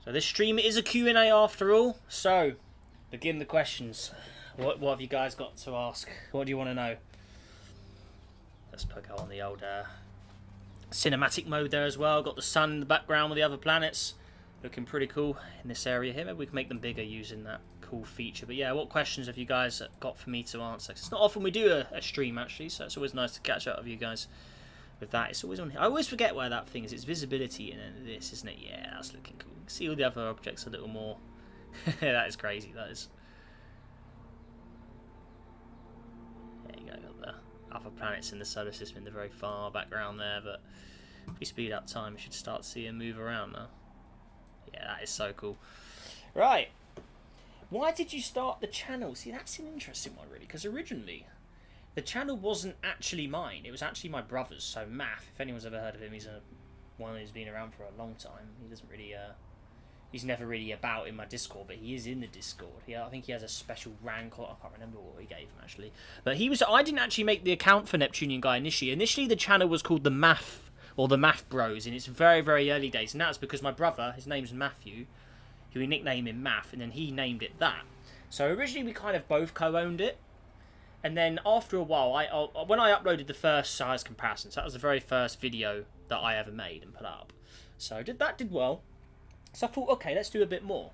So this stream is a Q&A after all. So, begin the questions. What have you guys got to ask? What do you want to know? Let's put on the old cinematic mode there as well. Got the sun in the background with the other planets. Looking pretty cool in this area here. Maybe we can make them bigger using that cool feature. But yeah, what questions have you guys got for me to answer? It's not often we do a stream actually, so it's always nice to catch up with you guys with that. It's always on here. I always forget where that thing is. It's visibility and then this, isn't it? Yeah, that's looking cool. See all the other objects a little more. That is crazy, that is. There you go, got the other planets in the solar system in the very far background there, but if we speed up time, we should start to see them move around now. Yeah, that is so cool. Right. Why did you start the channel? See, that's an interesting one, really, because originally the channel wasn't actually mine. It was actually my brother's. So, Math, if anyone's ever heard of him, he's one who's been around for a long time. He doesn't really... he's never really about in my Discord, but he is in the Discord. I think he has a special rank, or I can't remember what he gave him, actually. But I didn't actually make the account for Neptunian Guy initially. Initially, the channel was called the Math, or the Math Bros, in its very, very early days. And that's because my brother, his name's Matthew, who we nicknamed him Math, and then he named it that. So originally we kind of both co-owned it. And then after a while, when I uploaded the first size comparisons, that was the very first video that I ever made and put up. So that did well. So I thought, okay, let's do a bit more.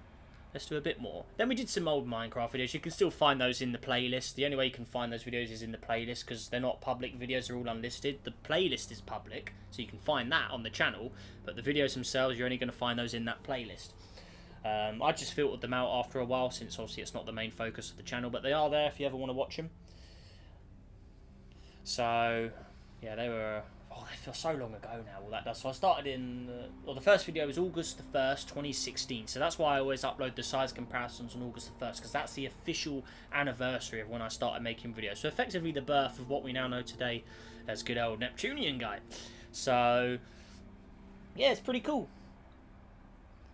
Let's do a bit more. Then we did some old Minecraft videos. You can still find those in the playlist. The only way you can find those videos is in the playlist because they're not public videos. They're all unlisted. The playlist is public, so you can find that on the channel. But the videos themselves, you're only going to find those in that playlist. I just filtered them out after a while since obviously it's not the main focus of the channel. But they are there if you ever want to watch them. So, yeah, they were... Oh, they feel so long ago now, all that does. So I started in... well, the first video was August the 1st, 2016. So that's why I always upload the size comparisons on August the 1st. Because that's the official anniversary of when I started making videos. So effectively the birth of what we now know today as good old Neptunian Guy. So, yeah, it's pretty cool.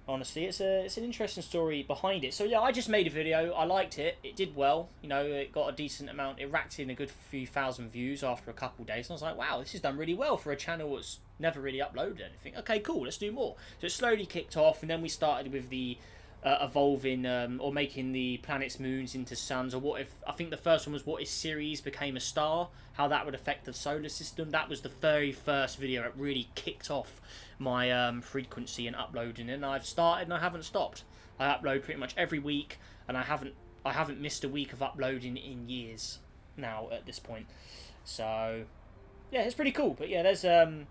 Honestly, it's an interesting story behind it. So yeah, I just made a video. I liked it. It did well. You know, it got a decent amount. It racked in a good few thousand views after a couple of days. And I was like, wow, this has done really well for a channel that's never really uploaded anything. Okay, cool. Let's do more. So it slowly kicked off, and then we started with the evolving or making the planets, moons into suns. Or what if? I think the first one was what if Ceres became a star? How that would affect the solar system. That was the very first video that really kicked off my frequency and uploading, and I've started and I haven't stopped. I upload pretty much every week, and I haven't missed a week of uploading in years now at this point. So yeah, it's pretty cool. But yeah, there's the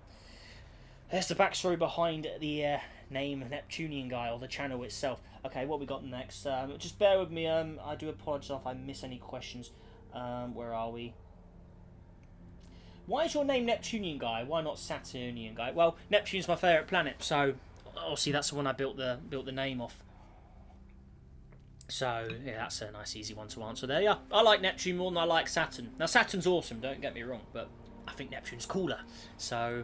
backstory behind the name Neptunian Guy, or the channel itself. Okay, what we got next? Just bear with me. I do apologise if I miss any questions. Where are we? Why is your name Neptunian Guy? Why not Saturnian Guy? Well, Neptune's my favourite planet, so obviously that's the one I built the name off. So yeah, that's a nice easy one to answer there. Yeah, I like Neptune more than I like Saturn. Now Saturn's awesome, don't get me wrong, but I think Neptune's cooler. So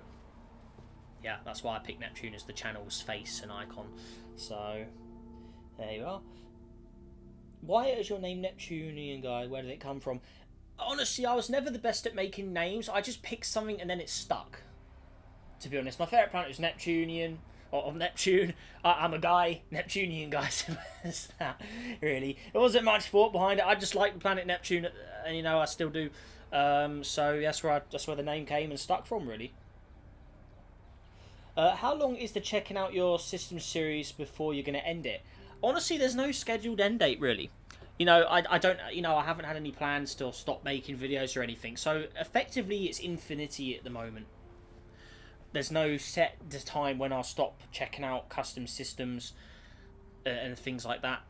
yeah, that's why I picked Neptune as the channel's face and icon. So there you are. Why is your name Neptunian Guy? Where did it come from? Honestly, I was never the best at making names. I just picked something and then it stuck. To be honest, my favourite planet was Neptunian, or Neptune. I'm a guy, Neptunian guy. It's that, really. There wasn't much thought behind it. I just liked the planet Neptune, and you know, I still do. So that's where the name came and stuck from, really. How long is the checking out your system series before you're going to end it? Honestly, there's no scheduled end date, really. You know, I don't, you know, I haven't had any plans to stop making videos or anything. So effectively, it's infinity at the moment. There's no set time when I'll stop checking out custom systems and things like that.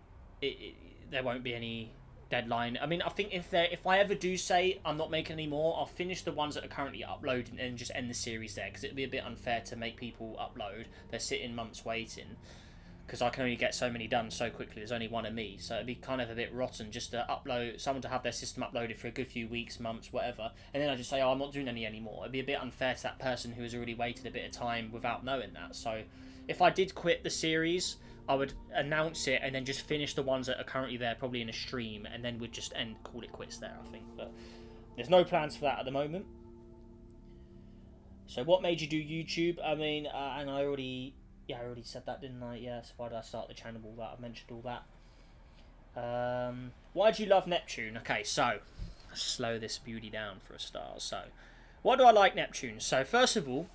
There won't be any deadline. I mean, I think if I ever do say I'm not making any more, I'll finish the ones that are currently uploading and just end the series there, because it'd be a bit unfair to make people upload. They're sitting months waiting. Because I can only get so many done so quickly. There's only one of me, so it'd be kind of a bit rotten just to upload someone to have their system uploaded for a good few weeks, months, whatever, and then I just say, oh, I'm not doing any anymore. It'd be a bit unfair to that person who has already waited a bit of time without knowing that. So if I did quit the series, I would announce it and then just finish the ones that are currently there, probably in a stream, and then we'd just call it quits there, I think. But there's no plans for that at the moment. So what made you do YouTube? I mean, and I already Yeah, I already said that, didn't I? Yeah, so why did I start the channel with all that? I mentioned all that. Why do you love Neptune? Okay, so let's slow this beauty down for a start. So, why do I like Neptune? So, first of all,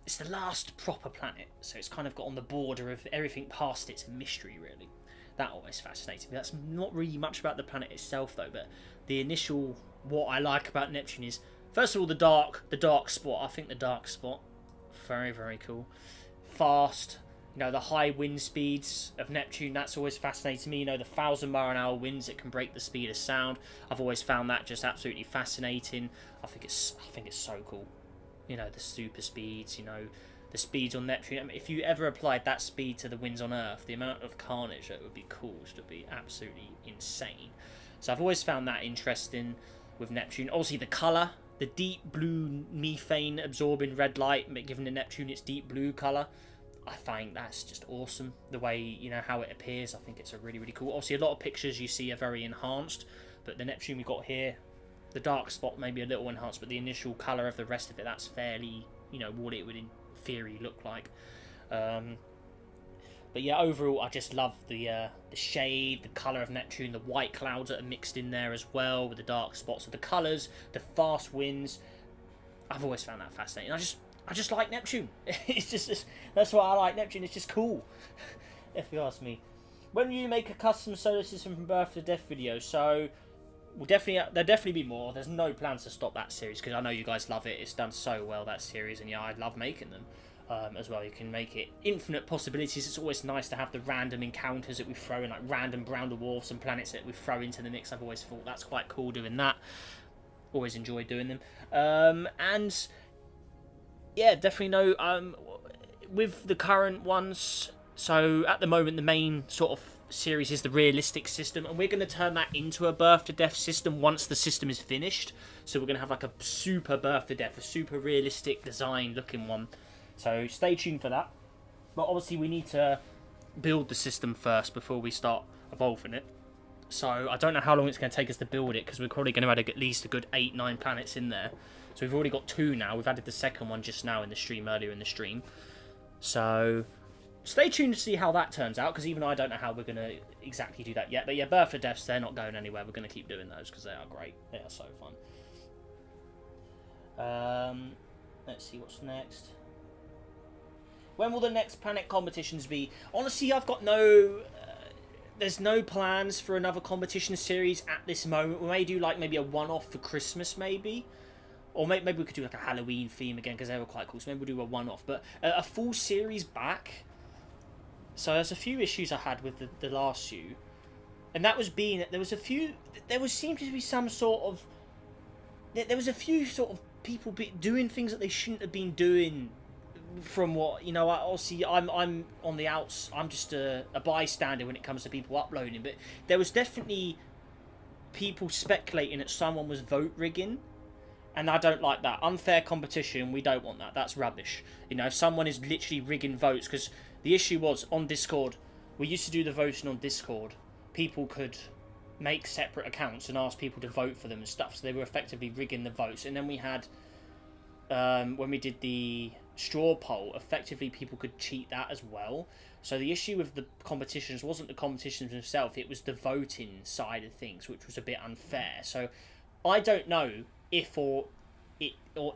it's the last proper planet, so it's kind of got on the border of everything past it's a mystery, really. That always fascinates me. That's not really much about the planet itself, though, but the initial, what I like about Neptune is, first of all, the dark spot. I think the dark spot, very, very cool. Fast, you know, the high wind speeds of Neptune, that's always fascinating me. You know, the 1,000-mile-an-hour winds that can break the speed of sound. I've always found that just absolutely fascinating. I think it's so cool. You know, the super speeds, you know, the speeds on Neptune. I mean, if you ever applied that speed to the winds on Earth, the amount of carnage that would be caused would be absolutely insane. So I've always found that interesting with Neptune. Obviously, the colour, the deep blue methane absorbing red light, giving the Neptune its deep blue colour. I find that's just awesome. The way, you know, how it appears, I think it's a really, really cool. Obviously, a lot of pictures you see are very enhanced, but the Neptune we got here, the dark spot maybe a little enhanced, but the initial colour of the rest of it, that's fairly, you know, what it would in theory look like. But yeah, overall, I just love the shade, the colour of Neptune, the white clouds that are mixed in there as well with the dark spots. So the colours, the fast winds, I've always found that fascinating. I just like Neptune. It's just, that's why I like Neptune. It's just cool, if you ask me. When will you make a custom solar system from birth to death video? So there'll definitely be more. There's no plans to stop that series because I know you guys love it. It's done so well, that series, and yeah, I love making them as well. You can make it infinite possibilities. It's always nice to have the random encounters that we throw in, like random brown dwarfs and planets that we throw into the mix. I've always thought that's quite cool doing that. Always enjoyed doing them. And yeah, definitely no. With the current ones, so at the moment the main sort of series is the realistic system, and we're going to turn that into a birth to death system once the system is finished. So we're going to have like a super birth to death, a super realistic design looking one. So stay tuned for that. But obviously we need to build the system first before we start evolving it. So I don't know how long it's going to take us to build it, because we're probably going to add at least a good 8-9 planets in there. So we've already got 2 now. We've added the second one just now in the stream, earlier in the stream. So stay tuned to see how that turns out, because even I don't know how we're going to exactly do that yet. But yeah, birth to deaths, they're not going anywhere. We're going to keep doing those because they are great. They are so fun. Let's see what's next. When will the next planet competitions be? Honestly, I've got no... there's no plans for another competition series at this moment. We may do like maybe a one-off for Christmas, maybe. Or maybe we could do like a Halloween theme again, because they were quite cool. So maybe we'll do a one-off. But a full series back... So there's a few issues I had with the last few. And that was being that there was a few... There seemed to be some sort of... There was a few sort of people doing things that they shouldn't have been doing. From what, you know, obviously I'm on the outs. I'm just a bystander when it comes to people uploading. But there was definitely people speculating that someone was vote rigging. And I don't like that. Unfair competition, we don't want that. That's rubbish. You know, if someone is literally rigging votes, because the issue was on Discord, we used to do the voting on Discord. People could make separate accounts and ask people to vote for them and stuff. So they were effectively rigging the votes. And then we had, when we did the straw poll, effectively people could cheat that as well. So the issue with the competitions wasn't the competitions themselves, it was the voting side of things, which was a bit unfair. So I don't know if or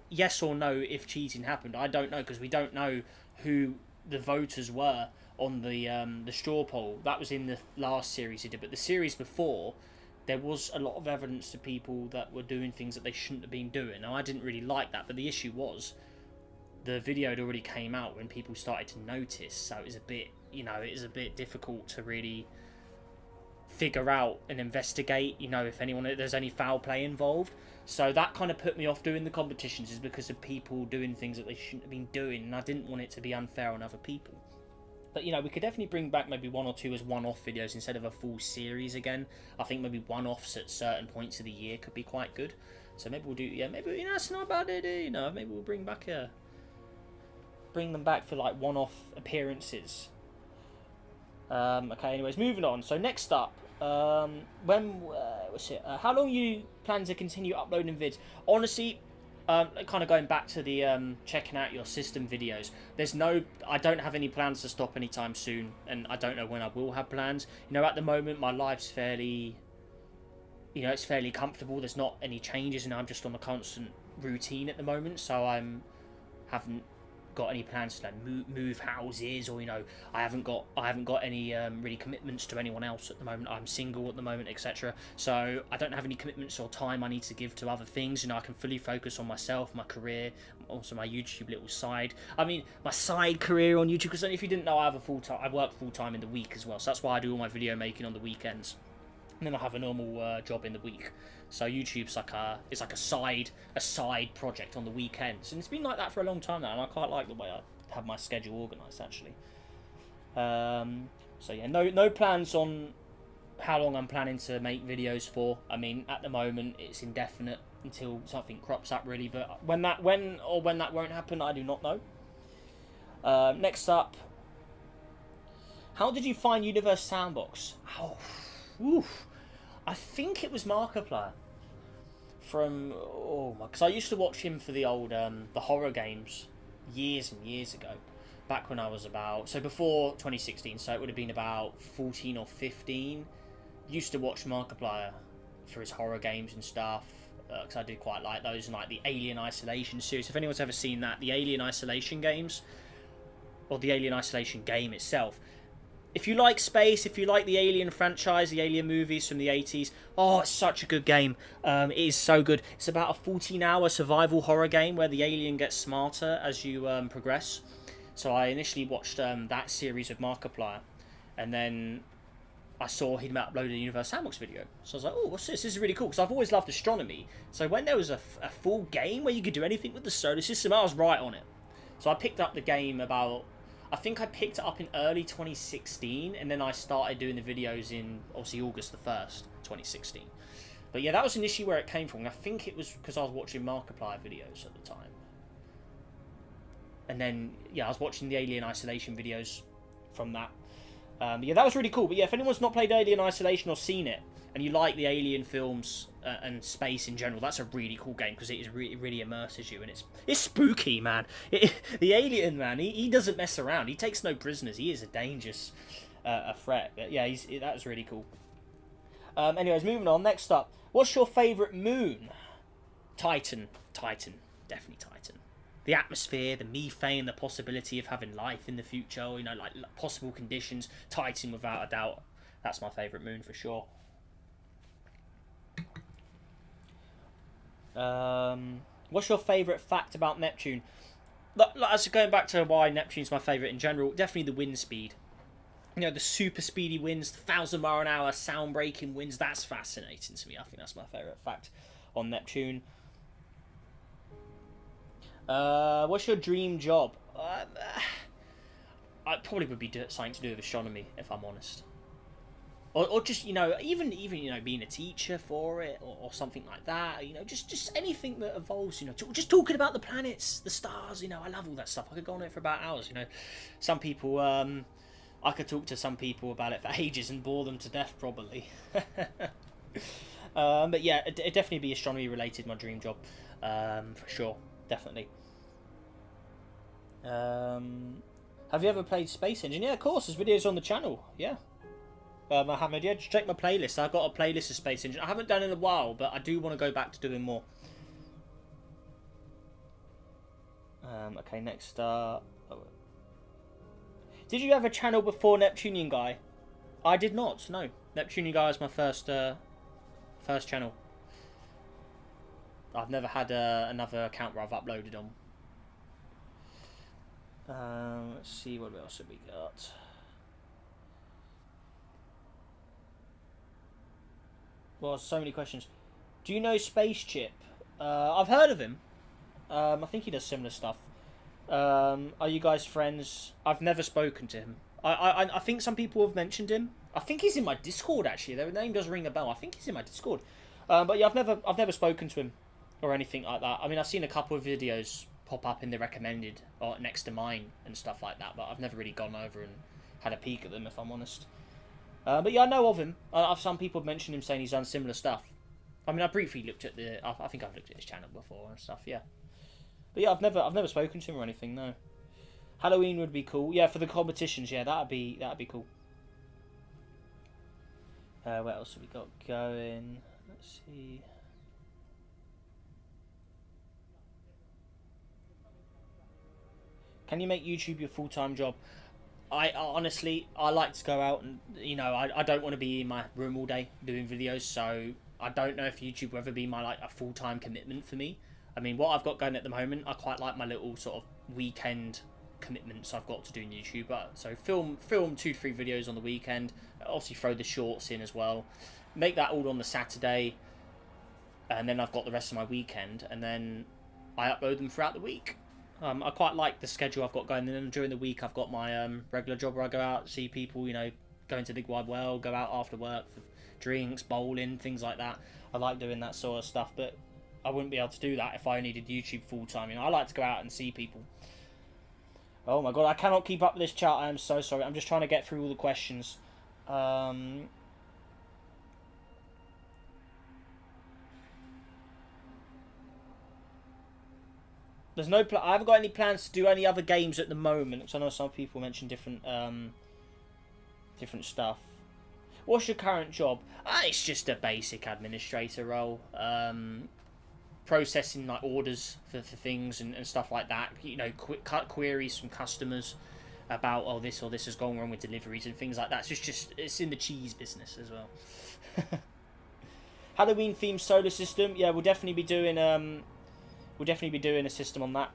yes or no if cheating happened. I don't know, because we don't know who the voters were on the straw poll. That was in the last series he did, but the series before, there was a lot of evidence to people that were doing things that they shouldn't have been doing. Now, I didn't really like that, but the issue was the video had already came out when people started to notice, so it was a bit, you know, it was a bit difficult to really figure out and investigate, you know, if there's any foul play involved. So that kind of put me off doing the competitions, is because of people doing things that they shouldn't have been doing, and I didn't want it to be unfair on other people. But, you know, we could definitely bring back maybe 1 or 2 as one-off videos instead of a full series again. I think maybe one-offs at certain points of the year could be quite good. So maybe we'll do, yeah, maybe, you know, that's not a bad idea, you know, maybe we'll bring them back for like one-off appearances. Okay, anyways, moving on. So next up, what's it? How long you plan to continue uploading vids? Honestly, kind of going back to the checking out your system videos. I don't have any plans to stop anytime soon, and I don't know when I will have plans. You know, at the moment my life's fairly, you know, it's fairly comfortable. There's not any changes, and I'm just on a constant routine at the moment. So haven't got any plans to like move houses, or you know, I haven't got any really commitments to anyone else at the moment. I'm single at the moment, etc. So I don't have any commitments or time I need to give to other things. You know, I can fully focus on myself, my career, also my YouTube little side. I mean, my side career on YouTube. Because if you didn't know, I work full time in the week as well. So that's why I do all my video making on the weekends, and then I have a normal job in the week. So YouTube's like a side project on the weekends, and it's been like that for a long time now, and I quite like the way I have my schedule organised actually. So yeah, no plans on how long I'm planning to make videos for. I mean, at the moment it's indefinite until something crops up really, but when that won't happen, I do not know. Next up, how did you find Universe Sandbox? Oh, oof. I think it was Markiplier because I used to watch him for the old the horror games years and years ago, back when I was before 2016, so it would have been about 14 or 15. Used to watch Markiplier for his horror games and stuff, because I did quite like those, and like the Alien Isolation series. If anyone's ever seen that, the Alien Isolation games, or the Alien Isolation game itself. If you like space, if you like the Alien franchise, the Alien movies from the 80s, oh, it's such a good game. It is so good. It's about a 14-hour survival horror game where the alien gets smarter as you progress. So I initially watched that series of Markiplier, and then I saw he'd uploaded a Universe Sandbox video. So I was like, oh, what's this? This is really cool, because I've always loved astronomy. So when there was a full game where you could do anything with the solar system, I was right on it. So I picked up the game I think I picked it up in early 2016, and then I started doing the videos in, obviously, August the 1st, 2016. But yeah, that was initially where it came from. And I think it was because I was watching Markiplier videos at the time. And then, yeah, I was watching the Alien Isolation videos from that. Yeah, that was really cool. But yeah, if anyone's not played Alien Isolation or seen it, and you like the Alien films and space in general, that's a really cool game, because it really immerses you, and it's spooky, man. The alien, man, he doesn't mess around. He takes no prisoners. He is a dangerous a threat. But yeah, that was really cool. Anyways, moving on. Next up, what's your favourite moon? Titan, definitely Titan. The atmosphere, the methane, the possibility of having life in the future, or, you know, like possible conditions. Titan, without a doubt. That's my favourite moon for sure. What's your favourite fact about Neptune? As going back to why Neptune's my favourite in general, definitely the wind speed. You know, the super speedy winds, 1,000-mile-an-hour sound-breaking winds. That's fascinating to me. I think that's my favourite fact on Neptune. What's your dream job? I probably would be something to do with astronomy, if I'm honest. Or just, you know, even you know, being a teacher for it, or something like that. You know, just anything that evolves. You know, just talking about the planets, the stars. You know, I love all that stuff. I could go on it for about hours. You know, some people, I could talk to some people about it for ages and bore them to death probably. But yeah, it'd definitely be astronomy related. My dream job, for sure, definitely. Have you ever played Space Engine? Yeah, of course. There's videos on the channel. Yeah. Mohammed, yeah, just check my playlist. I've got a playlist of Space Engine. I haven't done it in a while, but I do want to go back to doing more. Okay, next. Did you have a channel before Neptunian Guy? I did not. No, Neptunian Guy was my first channel. I've never had another account where I've uploaded on. Let's see what else have we got. Well, so many questions. Do you know Space Chip? I've heard of him. I think he does similar stuff. Are you guys friends? I've never spoken to him. I think some people have mentioned him. I think he's in my Discord actually. Their name does ring a bell. I think he's in my Discord. But yeah, I've never spoken to him or anything like that. I mean, I've seen a couple of videos pop up in the recommended or next to mine and stuff like that, but I've never really gone over and had a peek at them, if I'm honest. But yeah, I know of him. Some people have mentioned him saying he's done similar stuff. I mean, I briefly looked at the. I think I've looked at his channel before and stuff. Yeah, but yeah, I've never spoken to him or anything. No. Halloween would be cool. Yeah, for the competitions. Yeah, that'd be cool. What else have we got going? Let's see. Can you make YouTube your full-time job? I honestly, I like to go out and, you know, I don't want to be in my room all day doing videos, so I don't know if YouTube will ever be my, like, a full-time commitment for me. I mean, what I've got going at the moment, I quite like my little sort of weekend commitments I've got to do on YouTube. So film 2-3 videos on the weekend, obviously throw the shorts in as well, make that all on the Saturday, and then I've got the rest of my weekend, and then I upload them throughout the week. I quite like the schedule I've got going, and then during the week I've got my regular job where I go out, see people, you know, go into the big wide world, go out after work for drinks, bowling, things like that. I like doing that sort of stuff, but I wouldn't be able to do that if I only did YouTube full time. You know, I like to go out and see people. Oh my god, I cannot keep up with this chat. I am so sorry. I'm just trying to get through all the questions. There's no. I haven't got any plans to do any other games at the moment, because I know some people mention different stuff. What's your current job? It's just a basic administrator role. Processing like orders for things and stuff like that. You know, cut queries from customers about, oh, this or this has gone wrong with deliveries and things like that. It's in the cheese business as well. Halloween themed solar system. Yeah, we'll definitely be doing a system on that.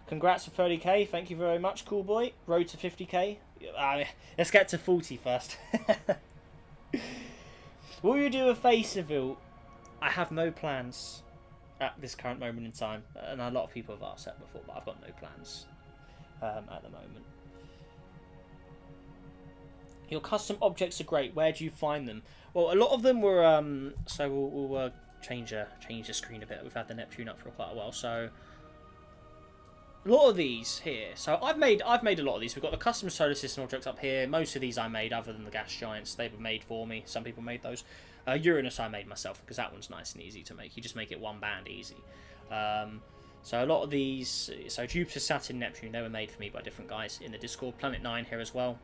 Congrats for 30k. Thank you very much, cool boy. Road to 50k. Let's get to 40 first. Will you do a face reveal? I have no plans at this current moment in time, and a lot of people have asked that before, but I've got no plans at the moment. Your custom objects are great. Where do you find them? Well, a lot of them were so we'll change the screen a bit. We've had the Neptune up for quite a while, so a lot of these here. So I've made a lot of these. We've got the custom solar system objects up here. Most of these I made, other than the gas giants. They were made for me. Some people made those. Uranus I made myself, because that one's nice and easy to make. You just make it one band easy. So a lot of these, so Jupiter, Saturn, Neptune, they were made for me by different guys in the Discord. Planet 9 here as well.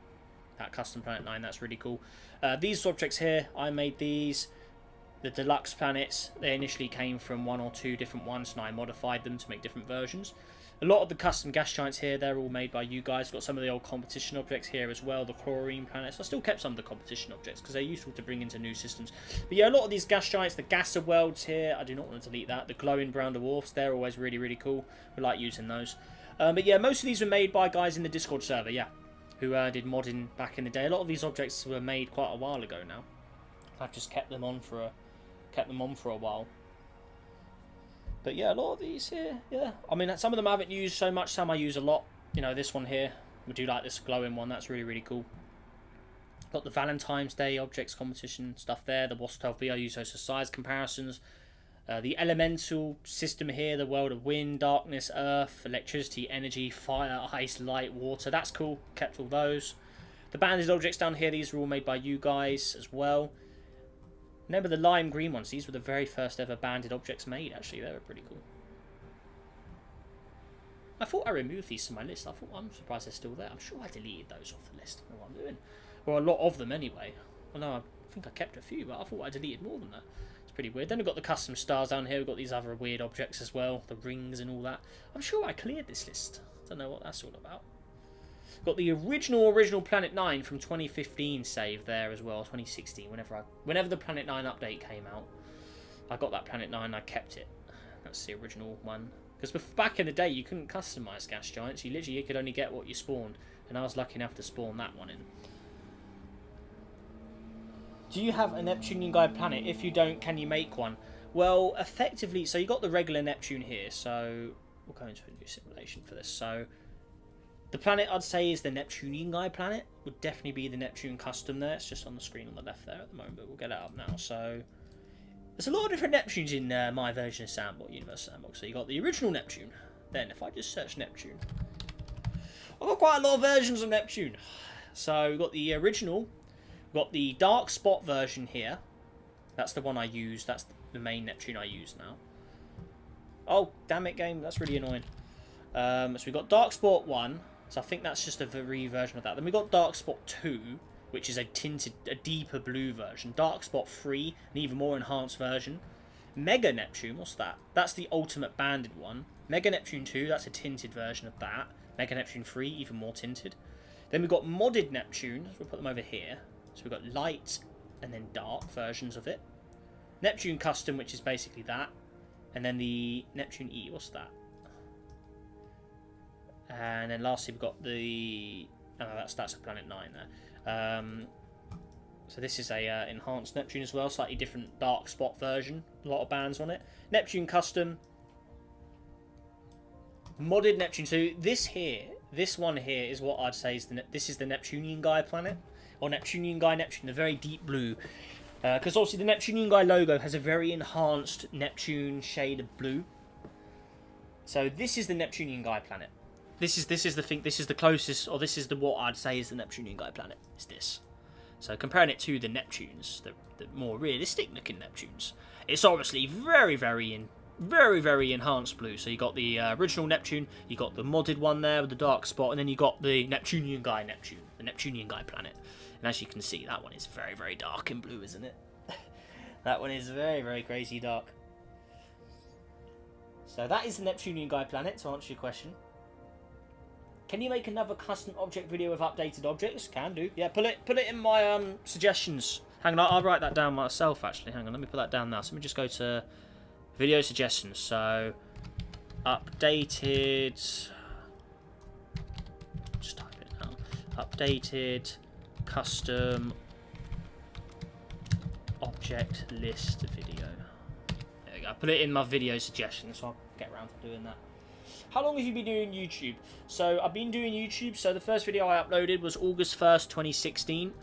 That custom Planet 9, that's really cool. These objects here, I made these. The deluxe planets, they initially came from 1 or 2 different ones, and I modified them to make different versions. A lot of the custom gas giants here, they're all made by you guys. Got some of the old competition objects here as well, the chlorine planets. I still kept some of the competition objects because they're useful to bring into new systems. But yeah, a lot of these gas giants, the gasser worlds here, I do not want to delete that. The glowing brown dwarfs, they're always really, really cool. We like using those. But yeah, most of these were made by guys in the Discord server, yeah, who did modding back in the day. A lot of these objects were made quite a while ago now. I've just kept them on for a while. But yeah, a lot of these here, yeah. I mean, some of them I haven't used so much, some I use a lot. You know, this one here, we do like this glowing one, that's really, really cool. Got the Valentine's Day objects competition stuff there, the WASP 12B, I use those for size comparisons. The elemental system here, the world of wind, darkness, earth, electricity, energy, fire, ice, light, water, that's cool, kept all those. The banded objects down here, these were all made by you guys as well. Remember the lime green ones? These were the very first ever banded objects made, actually. They were pretty cool. I thought I removed these from my list. I'm surprised they're still there. I'm sure I deleted those off the list. I don't know what I'm doing. Or a lot of them anyway. Well, no, I think I kept a few, but I thought I deleted more than that. It's pretty weird. Then we've got the custom stars down here. We've got these other weird objects as well. The rings and all that. I'm sure I cleared this list. I don't know what that's all about. Got the original Planet 9 from 2015 saved there as well, 2016. Whenever the Planet 9 update came out, I got that Planet 9 and I kept it. That's the original one. Because back in the day, you couldn't customize gas giants. You could only get what you spawned, and I was lucky enough to spawn that one in. Do you have a Neptunian Guy planet? If you don't, can you make one? Well, effectively, so you got the regular Neptune here. So we'll go into a new simulation for this. So the planet I'd say is the Neptunian Guy planet. Would definitely be the Neptune custom there. It's just on the screen on the left there at the moment, but we'll get it up now. So there's a lot of different Neptunes in my version of Sandbox, Universe Sandbox. So you got the original Neptune. Then if I just search Neptune, I've got quite a lot of versions of Neptune. So we've got the original. We've got the dark spot version here. That's the one I use. That's the main Neptune I use now. Oh, damn it, game. That's really annoying. So we've got Dark Spot 1. So I think that's just a reversion of that. Then we've got Dark Spot 2, which is a deeper blue version. Dark Spot 3, an even more enhanced version. Mega Neptune, what's that? That's the ultimate banded one. Mega Neptune 2, that's a tinted version of that. Mega Neptune 3, even more tinted. Then we've got modded Neptune. So we'll put them over here. So we've got light and then dark versions of it. Neptune Custom, which is basically that. And then the Neptune E, what's that? And then lastly we've got the... Oh, that's a Planet 9 there. So this is a enhanced Neptune as well, slightly different dark spot version. A lot of bands on it. Neptune Custom. Modded Neptune. So this one here is what I'd say is this is the Neptunian Guy planet. Or Neptunian Guy Neptune, the very deep blue. Because obviously the Neptunian Guy logo has a very enhanced Neptune shade of blue. So this is the Neptunian Guy planet. This is the closest, or this is what I'd say is the Neptunian Guy planet. Is this? So comparing it to the Neptunes, the more realistic looking Neptunes, it's obviously very enhanced blue. So you got the original Neptune, you got the modded one there with the dark spot, and then you got the Neptunian Guy Neptune, the Neptunian Guy planet. And as you can see, that one is very dark in blue, isn't it? That one is very crazy dark. So that is the Neptunian Guy planet, to answer your question. Can you make another custom object video with updated objects? Can do. Yeah, put it in my suggestions. Hang on, I'll write that down myself, actually. Hang on, let me put that down now. So let me just go to video suggestions. So, updated... Just type it now. Updated... custom object list video. There we go. Put it in my video suggestions, so I'll get around to doing that. How long have you been doing YouTube? So I've been doing YouTube. So the first video I uploaded was August 1st, 2016.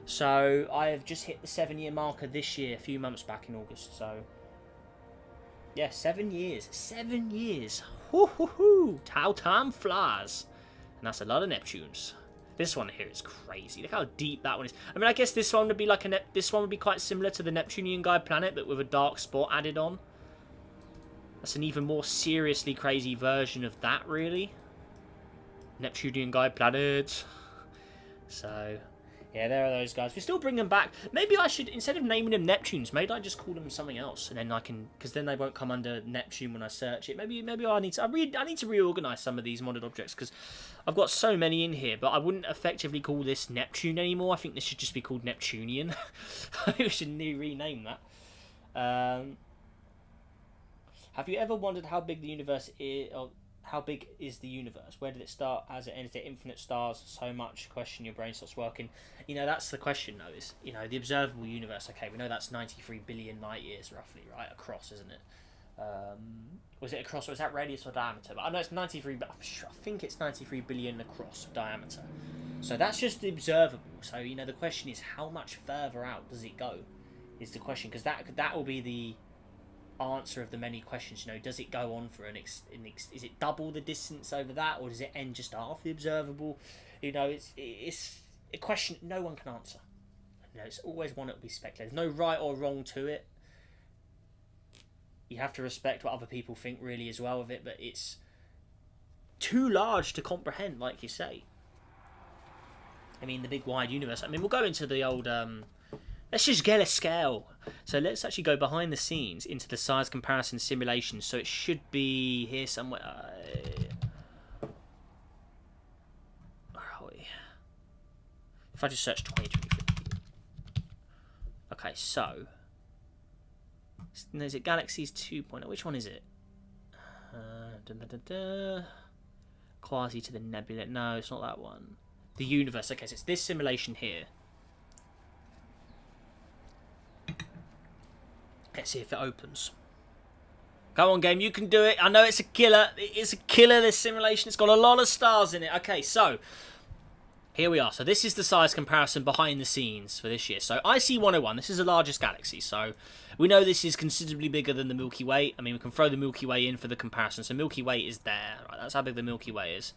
So I have just hit the 7-year marker this year, a few months back in August. So yeah, 7 years. 7 years. Woo-hoo-hoo. How time flies. And that's a lot of Neptunes. This one here is crazy. Look how deep that one is. I mean, I guess this one would be like this one would be quite similar to the Neptunian Guy planet, but with a dark spot added on. That's an even more seriously crazy version of that, really. Neptunian Guy planet. So, yeah, there are those guys. We still bring them back. Maybe I should, instead of naming them Neptunes, maybe I just call them something else, and then I can, because then they won't come under Neptune when I search it. Maybe I need to reorganize some of these modded objects, because I've got so many in here, but I wouldn't effectively call this Neptune anymore. I think this should just be called Neptunian. We should rename that. Have you ever wondered how big the universe is, or how big is the universe? Where did it start? As it ends, there infinite stars, so much question your brain starts working. You know, that's the question though, is, you know, the observable universe, okay, we know that's 93 billion light years roughly, right, across, isn't it? Was it across, or is that radius or diameter? But I know it's 93, but I think it's 93 billion across diameter. So that's just the observable. So, you know, the question is, how much further out does it go? Is the question, because that will be the answer of the many questions. You know, does it go on for is it double the distance over that, or does it end just after the observable? You know, it's a question no one can answer. You know, it's always one that will be speculative. There's no right or wrong to it. You have to respect what other people think, really, as well, of it, but it's too large to comprehend, like you say. I mean, the big wide universe. I mean, we'll go into the old let's just get a scale. So let's actually go behind the scenes into the size comparison simulation. So it should be here somewhere. Where are we? If I just search 2023. Okay, so is it Galaxies 2.0? Which one is it? Quasi to the nebula. No, it's not that one. The universe. Okay, so it's this simulation here. Let's see if it opens. Come on, game, you can do it. I know it's a killer. It's a killer, this simulation. It's got a lot of stars in it. Okay, so here we are. So this is the size comparison behind the scenes for this year. So IC 101, this is the largest galaxy. So we know this is considerably bigger than the Milky Way. I mean, we can throw the Milky Way in for the comparison. So Milky Way is there. Right, that's how big the Milky Way is.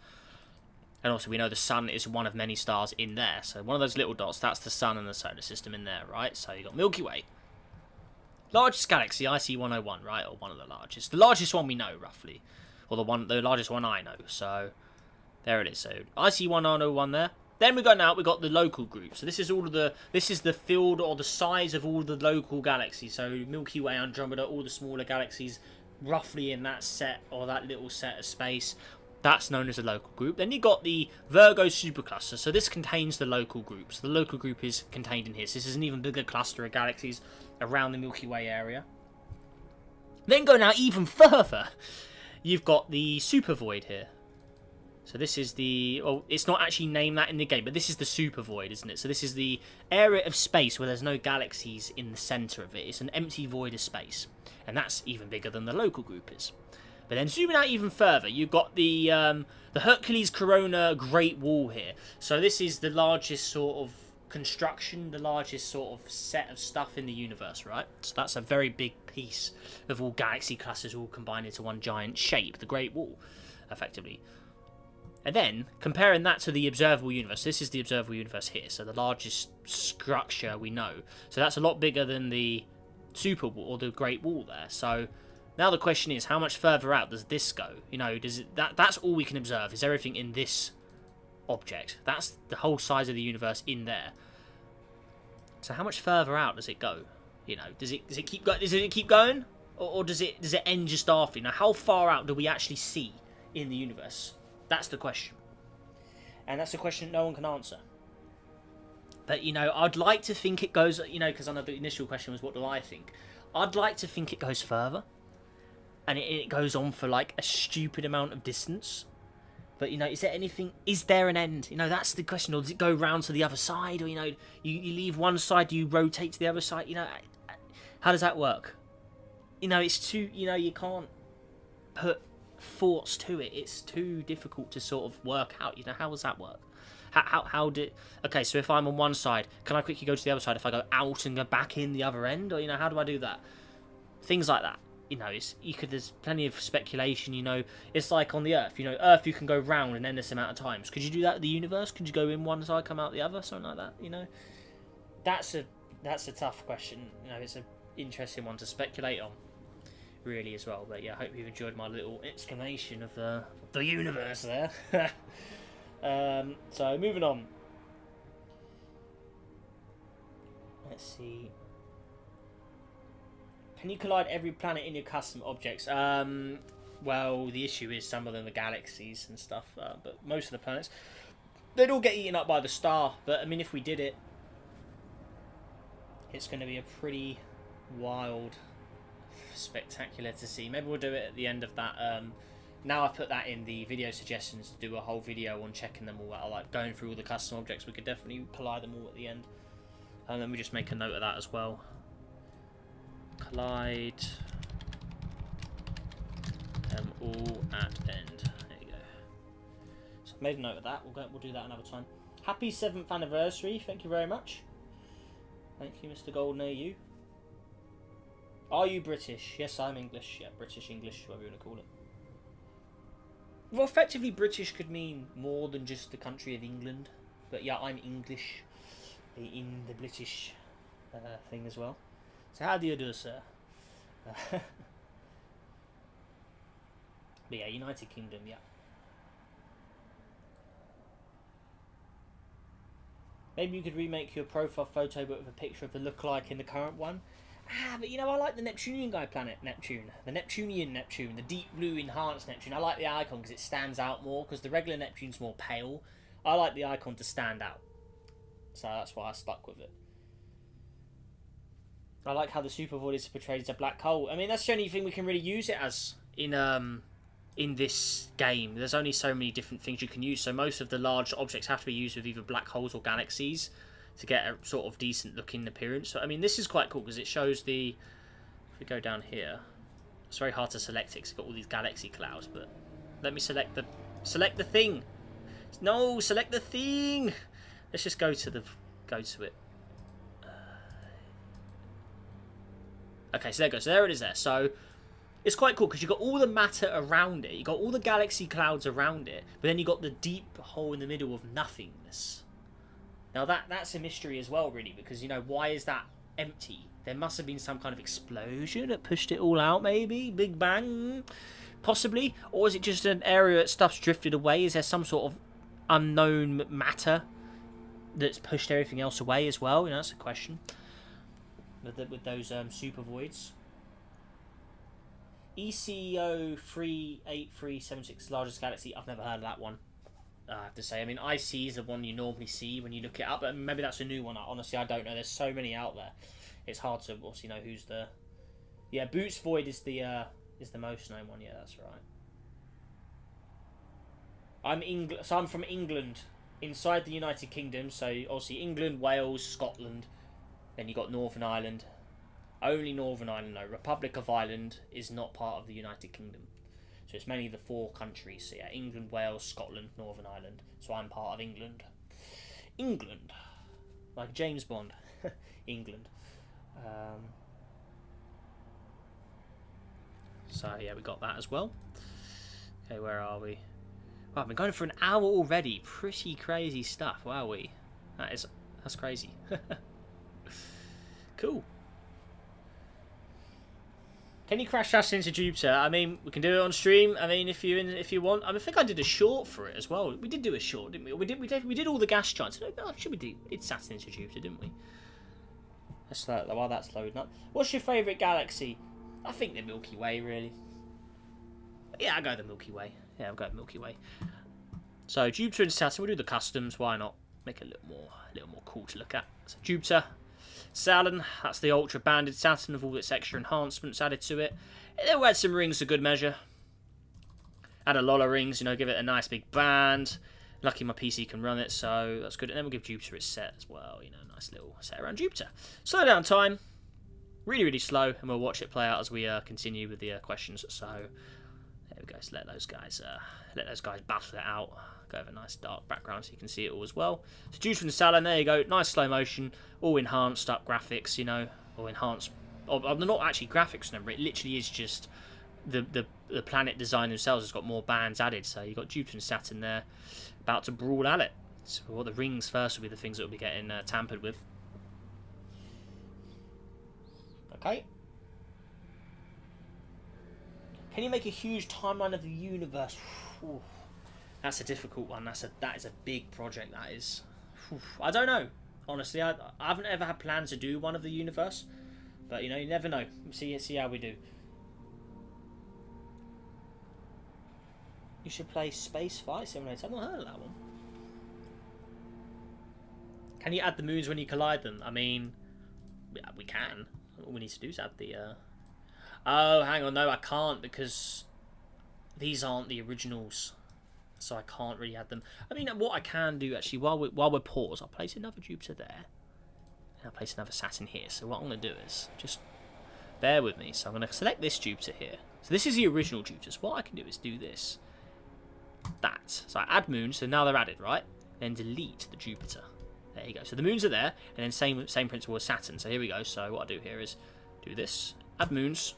And also we know the sun is one of many stars in there. So one of those little dots, that's the sun and the solar system in there, right? So you've got Milky Way. Largest galaxy, IC101, right? Or one of the largest. The largest one we know, roughly. Or the largest one I know. So, there it is. So, IC101 there. Then we got the local group. So this is the field or the size of all the local galaxies. So Milky Way, Andromeda, all the smaller galaxies, roughly in that set or that little set of space. That's known as a local group. Then you got the Virgo supercluster. So this contains the local groups. The local group is contained in here. So this is an even bigger cluster of galaxies around the Milky Way area. Then going out even further, you've got the super void here. So this is the... Well, it's not actually named that in the game, but this is the super void, isn't it? So this is the area of space where there's no galaxies in the centre of it. It's an empty void of space. And that's even bigger than the local group is. But then zooming out even further, you've got the Hercules Corona Great Wall here. So this is the largest sort of construction, the largest sort of set of stuff in the universe, right? So that's a very big piece of all galaxy clusters all combined into one giant shape, the Great Wall, effectively. And then, comparing that to the observable universe, this is the observable universe here, so the largest structure we know. So that's a lot bigger than the super wall, or the Great Wall there. So now the question is, how much further out does this go? You know, does it, that's all we can observe, is everything in this object. That's the whole size of the universe in there. So how much further out does it go? You know, does it keep going? Or does it end just after? You know, how far out do we actually see in the universe? That's the question. And that's the question no one can answer. But, you know, I'd like to think it goes, you know, because I know the initial question was, what do I think? I'd like to think it goes further. And it goes on for, like, a stupid amount of distance. But, you know, is there an end? You know, that's the question. Or does it go round to the other side? Or, you know, you leave one side, do you rotate to the other side? You know, how does that work? You know, it's too, you know, you can't put thoughts to it. It's too difficult to sort of work out. You know, how does that work? Okay, so if I'm on one side, can I quickly go to the other side if I go out and go back in the other end? Or, you know, how do I do that? Things like that. You know, there's plenty of speculation. You know, it's like on the Earth. You know, Earth, you can go round an endless amount of times. Could you do that with the universe? Could you go in one side, come out the other, something like that? You know, that's a tough question. You know, it's an interesting one to speculate on, really, as well. But yeah, I hope you've enjoyed my little exclamation of the universe there. So moving on. Let's see. Can you collide every planet in your custom objects? Well, the issue is some of them are galaxies and stuff, but most of the planets, they'd all get eaten up by the star. But I mean, if we did it, it's going to be a pretty wild, spectacular to see. Maybe we'll do it at the end of that. Now I've put that in the video suggestions to do a whole video on checking them all out, like going through all the custom objects. We could definitely collide them all at the end, and then we just make a note of that as well. Collide them all at end. There you go. So I've made a note of that. We'll do that another time. Happy 7th anniversary. Thank you very much. Thank you, Mr. Golden AU. Are you British? Yes, I'm English. Yeah, British English, whatever you want to call it. Well, effectively, British could mean more than just the country of England. But yeah, I'm English in the British thing as well. So how do you do, sir? But yeah, United Kingdom, yeah. Maybe you could remake your profile photo but with a picture of the lookalike in the current one. But you know, I like the Neptunian Guy planet, Neptune. The Neptunian Neptune, the deep blue enhanced Neptune. I like the icon because it stands out more, because the regular Neptune's more pale. I like the icon to stand out. So that's why I stuck with it. I like how the super void is portrayed as a black hole. I mean, that's the only thing we can really use it as in this game. There's only so many different things you can use, so most of the large objects have to be used with either black holes or galaxies to get a sort of decent looking appearance. So I mean, this is quite cool because it shows the... If we go down here, it's very hard to select it because it's got all these galaxy clouds, but let me select the thing. No, select the thing. Let's just go to it. Okay, so there it goes. So there it is there. So it's quite cool because you've got all the matter around it. You've got all the galaxy clouds around it. But then you've got the deep hole in the middle of nothingness. Now that's a mystery as well, really. Because, you know, why is that empty. There must have been some kind of explosion that pushed it all out, maybe? Big Bang? Possibly? Or is it just an area that stuff's drifted away? Is there some sort of unknown matter that's pushed everything else away as well? You know, that's a question. With those super voids. ECO 38376, largest galaxy. I've never heard of that one, I have to say. I mean, IC is the one you normally see when you look it up, but maybe that's a new one. Honestly, I don't know. There's so many out there. It's hard to obviously know who's the... Yeah, Boots Void is the most known one. Yeah, that's right. I'm from England, inside the United Kingdom. So obviously England, Wales, Scotland. Then you got Northern Ireland. Only Northern Ireland, no. Republic of Ireland is not part of the United Kingdom. So it's mainly the 4 countries. So yeah, England, Wales, Scotland, Northern Ireland. So I'm part of England. England. Like James Bond. England. So yeah, we got that as well. Okay, where are we? Well, I've been going for an hour already. Pretty crazy stuff, wowee. That's crazy. Cool. Can you crash dash into Jupiter? I mean, we can do it on stream. I mean, if you want. I think I did a short for it as well. We did do a short, didn't we? We did all the gas giants. Oh, we did Saturn into Jupiter, didn't we? While that's loading up. What's your favourite galaxy? I think the Milky Way, really. Yeah, I'll go the Milky Way. Yeah, I'll go Milky Way. So Jupiter and Saturn, we'll do the customs. Why not? Make it a little more cool to look at. So Jupiter. Saturn, that's the ultra banded Saturn with all its extra enhancements added to it. They'll add some rings to good measure. Add a lot of rings, you know, give it a nice big band. Lucky my PC can run it, so that's good. And then we'll give Jupiter its set as well, you know, nice little set around Jupiter. Slow down time, really, really slow, and we'll watch it play out as we continue with the questions. So there we go. So let those guys battle it out. Go with a nice dark background so you can see it all as well. So Jupiter and Saturn, there you go. Nice slow motion, all enhanced up graphics, you know, or enhanced. Or they're not actually graphics, remember. It literally is just the planet design themselves has got more bands added. So you've got Jupiter and Saturn there, about to brawl at it. So well, the rings first will be the things that will be getting tampered with. Okay. Can you make a huge timeline of the universe? Oof. That's a difficult one. That is a big project. That is. Oof. I don't know. Honestly, I haven't ever had plans to do one of the universe, but you know, you never know. See how we do. You should play Space Flight Simulator. I've not heard of that one. Can you add the moons when you collide them? I mean, we can. All we need to do is add the. Oh, hang on. No, I can't because these aren't the originals. So I can't really add them. I mean, what I can do actually, while we're paused, I'll place another Jupiter there. And I'll place another Saturn here. So what I'm going to do is, just bear with me. So I'm going to select this Jupiter here. So this is the original Jupiter. So what I can do is do this. That. So I add moons, so now they're added, right? Then delete the Jupiter. There you go. So the moons are there, and then same principle as Saturn. So here we go. So what I do here is do this, add moons,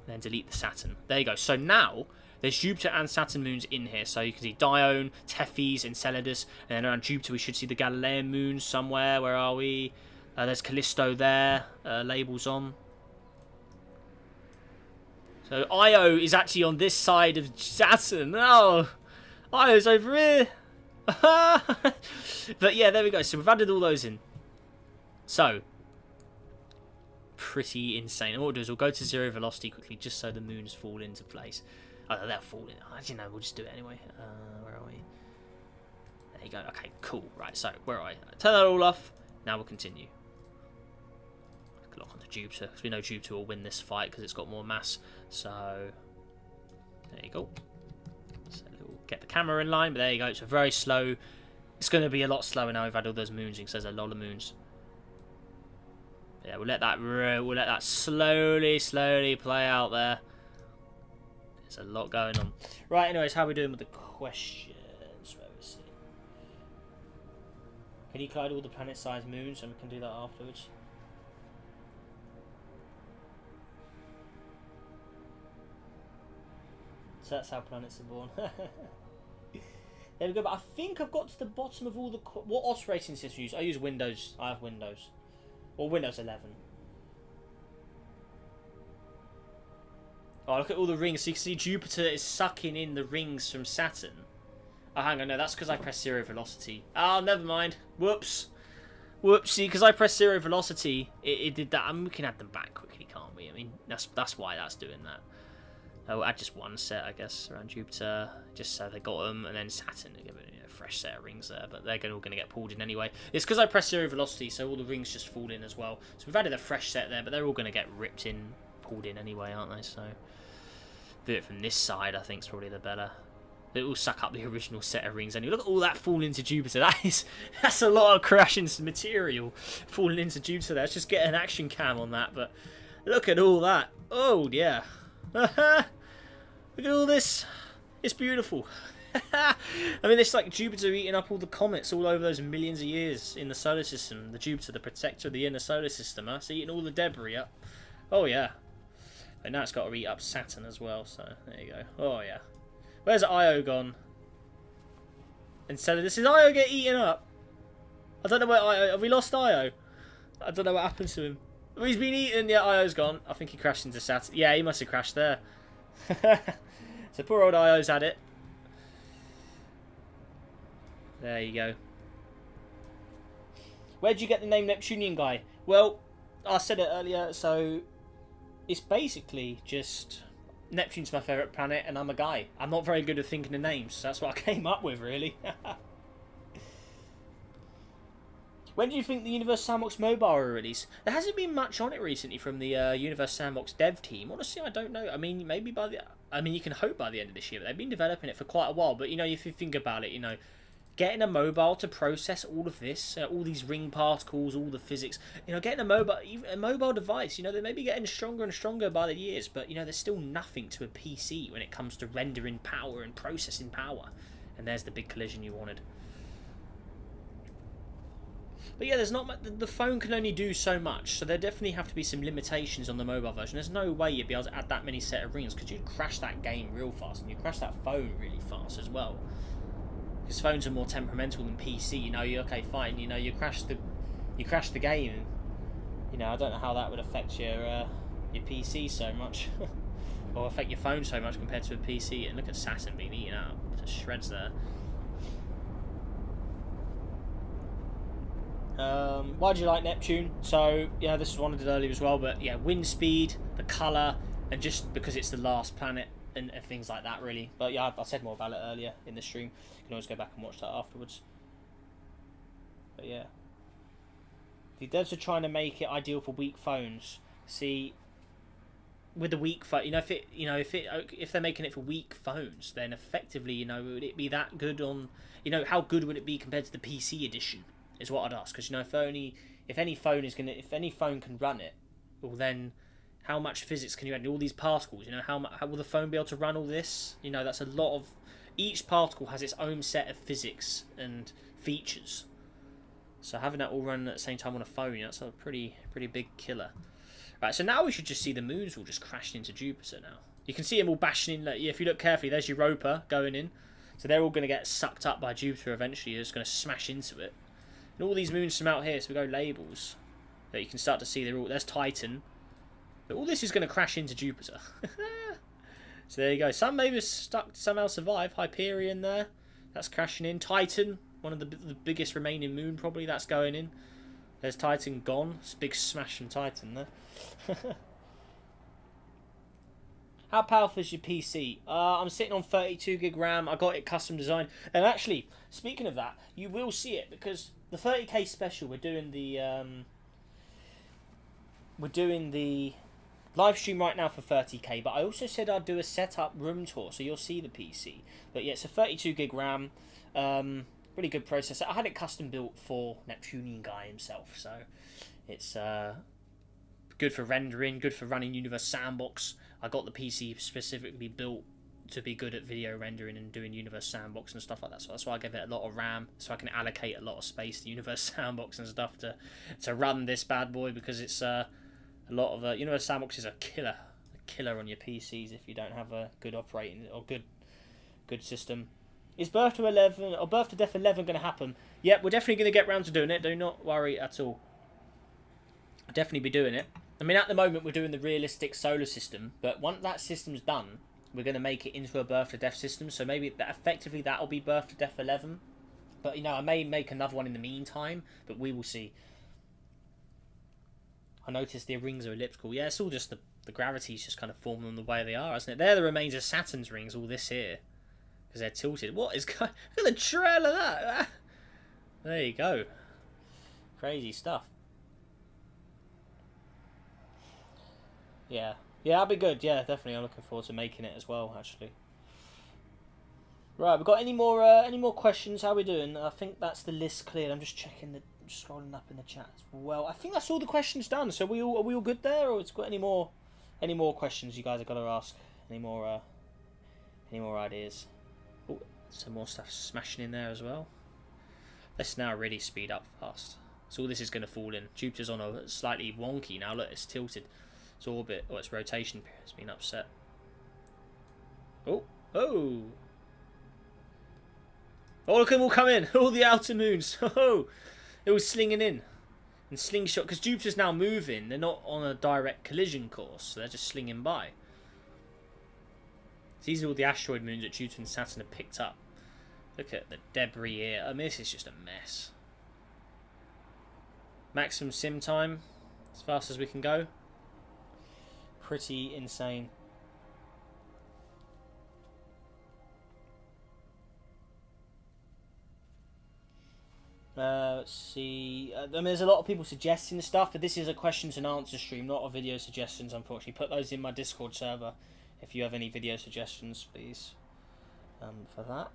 then delete the Saturn. There you go. So now there's Jupiter and Saturn moons in here. So you can see Dione, Tethys, Enceladus. And then around Jupiter we should see the Galilean moons somewhere. Where are we? There's Callisto there. Labels on. So Io is actually on this side of Saturn. Oh, Io's over here. But yeah, there we go. So we've added all those in. So pretty insane. And what we'll do is we'll go to 0 velocity quickly just so the moons fall into place. Oh, they'll fall in. Actually, no, we'll just do it anyway. Where are we? There you go. Okay, cool. Right, so where are I? Turn that all off. Now we'll continue. Lock onto Jupiter, because we know Jupiter will win this fight because it's got more mass. So, there you go. So we'll get the camera in line, but there you go. It's a very slow. It's going to be a lot slower now we've had all those moons, because there's a lot of moons. Yeah, we'll let that slowly play out there. There's a lot going on. Right, anyways, how are we doing with the questions? Where we see. Can you collide all the planet-sized moons, and we can do that afterwards? So that's how planets are born. There we go. But I think I've got to the bottom of all the... What operating system do you use? I use Windows. I have Windows. Or Windows 11. Oh, look at all the rings. So you can see Jupiter is sucking in the rings from Saturn. Oh, hang on. No, that's because I pressed 0 velocity. Oh, never mind. Whoops. Whoopsie, because I pressed 0 velocity, it did that. I mean, we can add them back quickly, can't we? I mean, that's why that's doing that. I'll add just one set, I guess, around Jupiter, just so they got them, and then Saturn, they give it a fresh set of rings there, but they're all going to get pulled in anyway. It's because I pressed 0 velocity, so all the rings just fall in as well. So we've added a fresh set there, but they're all going to get ripped in, pulled in anyway, aren't they? So do it from this side, I think, is probably the better. It will suck up the original set of rings. And you look at all that falling into Jupiter. That's a lot of crashing material falling into Jupiter. Let's just get an action cam on that. But look at all that. Oh yeah. Look at all this. It's beautiful. I mean, it's like Jupiter eating up all the comets all over those millions of years in the solar system. The Jupiter, the protector of the inner solar system, huh? It's eating all the debris up. Oh yeah. But now it's got to eat up Saturn as well. So there you go. Oh yeah. Where's Io gone? Instead of this, is Io get eaten up? I don't know where Io... Have we lost Io? I don't know what happened to him. Oh, he's been eaten. Yeah, Io's gone. I think he crashed into Saturn. Yeah, he must have crashed there. So poor old Io's had it. There you go. Where'd you get the name Neptunian Guy? Well, I said it earlier, so... It's basically just... Neptune's my favourite planet, and I'm a guy. I'm not very good at thinking of names, so that's what I came up with, really. When do you think the Universe Sandbox mobile will release? There hasn't been much on it recently from the Universe Sandbox dev team. Honestly, I don't know. I mean, maybe by the... I mean, you can hope by the end of this year, but they've been developing it for quite a while. But, you know, if you think about it, you know... Getting a mobile to process all of this, all these ring particles, all the physics, you know, getting a mobile device, you know, they may be getting stronger and stronger by the years, but, you know, there's still nothing to a PC when it comes to rendering power and processing power. And there's the big collision you wanted. But yeah, there's not much, the phone can only do so much, so there definitely have to be some limitations on the mobile version. There's no way you'd be able to add that many set of rings, because you'd crash that game real fast, and you'd crash that phone really fast as well. Because phones are more temperamental than PC. You know, okay, fine. You know, you crash the game. And, you know, I don't know how that would affect your PC so much, or affect your phone so much compared to a PC. And look at Saturn being eaten out to shreds there. Why do you like Neptune? So yeah, this is one I did earlier as well. But yeah, wind speed, the colour, and just because it's the last planet. And things like that, really. But yeah, I said more about it earlier in the stream. You can always go back and watch that afterwards. But yeah, the devs are trying to make it ideal for weak phones. See, with the weak phone, you know, if they're making it for weak phones, then effectively, you know, would it be that good on, you know, how good would it be compared to the PC edition? Is what I'd ask. Because you know, if any phone can run it, well then. How much physics can you add? All these particles, you know, how will the phone be able to run all this? You know, that's a lot of... Each particle has its own set of physics and features. So having that all run at the same time on a phone, that's a pretty big killer. Right, so now we should just see the moons all just crashing into Jupiter now. You can see them all bashing in. Like, if you look carefully, there's Europa going in. So they're all going to get sucked up by Jupiter eventually. It's going to smash into it. And all these moons from out here, so we go labels. That you can start to see, there's Titan. But all this is going to crash into Jupiter. So there you go. Some maybe somehow survive. Hyperion there. That's crashing in. Titan, one of the biggest remaining moon probably. That's going in. There's Titan gone. It's a big smash from Titan there. How powerful is your PC? I'm sitting on 32 gig RAM. I got it custom designed. And actually, speaking of that, you will see it because the 30k special, we're doing the live stream right now for 30k, but I also said I'd do a setup room tour, so you'll see the PC. But yeah, it's a 32 gig RAM, really good processor. I had it custom built for Neptunian Guy himself, so it's good for rendering, good for running Universe Sandbox. I got the PC specifically built to be good at video rendering and doing Universe Sandbox and stuff like that. So that's why I gave it a lot of RAM, so I can allocate a lot of space to Universe Sandbox and stuff to run this bad boy, because it's a lot of Universe Sandbox is a killer on your PCs if you don't have a good operating or good system. Is Birth to Death 11 going to happen? Yep, we're definitely going to get round to doing it. Do not worry at all. I'll definitely be doing it. I mean, at the moment we're doing the realistic solar system, but once that system's done, we're going to make it into a birth to death system. So maybe that effectively that'll be birth to death 11. But I may make another one in the meantime, but we will see. I noticed the rings are elliptical. Yeah, it's all just the gravity's just kind of forming them the way they are, isn't it? They're the remains of Saturn's rings, all this here. Because they're tilted. What is going... Look at the trail of that! There you go. Crazy stuff. Yeah. Yeah, that'll be good. Yeah, definitely. I'm looking forward to making it as well, actually. Right, we've got any more questions? How are we doing? I think that's the list cleared. I'm just checking scrolling up in the chat as well. I think that's all the questions done. So are we all good there, or it's got any more questions you guys have got to ask? Any more ideas? Oh, some more stuff smashing in there as well. Let's now really speed up fast. So all this is going to fall in. Jupiter's on a slightly wonky now. Look, it's tilted. Its orbit or its rotation period has been upset. Oh. Oh, look at them all come in. All the outer moons. Oh, it was slinging in. And slingshot, because Jupiter's now moving. They're not on a direct collision course. So they're just slinging by. So these are all the asteroid moons that Jupiter and Saturn have picked up. Look at the debris here. I mean, this is just a mess. Maximum sim time. As fast as we can go. Pretty insane. Let's see. I mean, there's a lot of people suggesting stuff, but this is a questions and answers stream, not a video suggestions, unfortunately. Put those in my Discord server if you have any video suggestions, please. For that.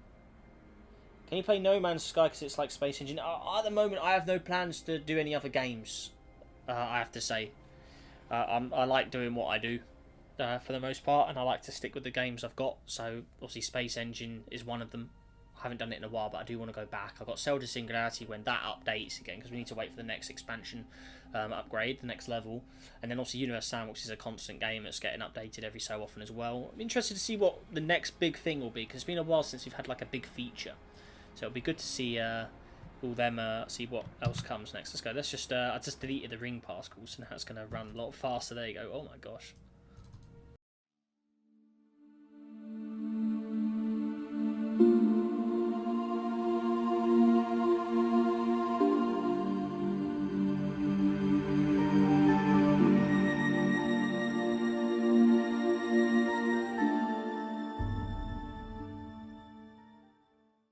Can you play No Man's Sky because it's like Space Engine? At the moment, I have no plans to do any other games, I have to say. I like doing what I do for the most part, and I like to stick with the games I've got. So, obviously, Space Engine is one of them. I haven't done it in a while, but I do want to go back. I've got Zelda Singularity when that updates again, because we need to wait for the next expansion upgrade, the next level. And then also Universe Sandbox is a constant game that's getting updated every so often as well. I'm interested to see what the next big thing will be, because it's been a while since we've had like a big feature. So it'll be good to see all them, see what else comes next. Let's go. Let's just, I just deleted the ring particles, so now it's going to run a lot faster. There you go. Oh my gosh.